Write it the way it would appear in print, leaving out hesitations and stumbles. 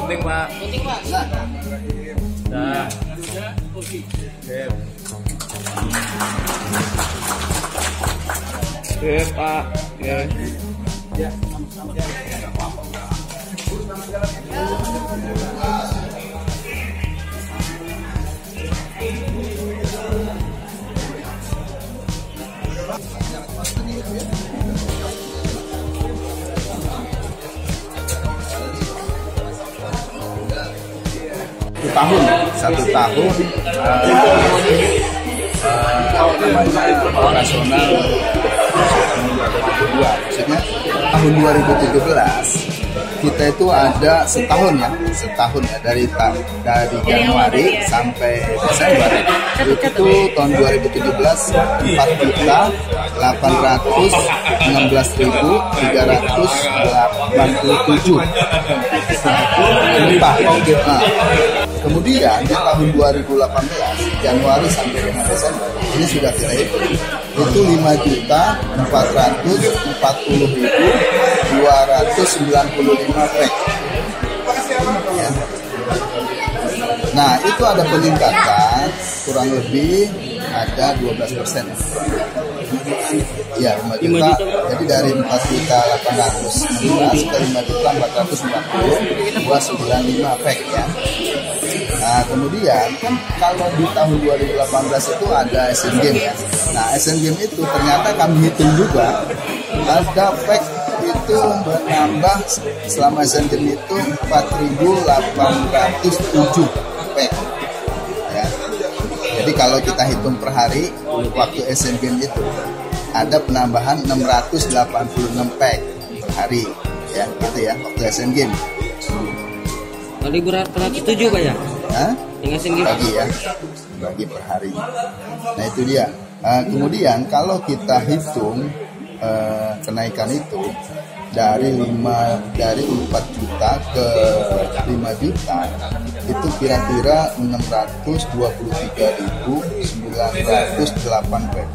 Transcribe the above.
Penting Pak. Penting Pak. Nah. Sip Pak. Ya. Ya. Satu tahun operasional maksudnya tahun 2017 kita itu ada setahun ya dari Januari sampai Desember itu tahun 2017 4.816.387 limpah. Kemudian di tahun 2018 Januari sampai dengan Desember ini sudah kita hitung itu 5.440.295 pack. Ya. Nah itu ada peningkatan kurang lebih ada 12%. Ya 5 juta. Jadi dari 4.816 ke 5.440.295 pack ya. Nah kemudian kan kalau di tahun 2018 itu ada Asian Games ya. Nah Asian Games itu ternyata kami hitung juga ada pack itu bertambah selama Asian Games itu 4.807 pack ya. Jadi kalau kita hitung per hari waktu Asian Games itu ada penambahan 686 pack per hari ya gitu ya waktu Asian Games. Kali berat 107 Pak ya? Bagi per hari. Nah itu dia. Kemudian kalau kita hitung kenaikan itu dari 4 juta ke 5 juta itu kira-kira 623.908 pack.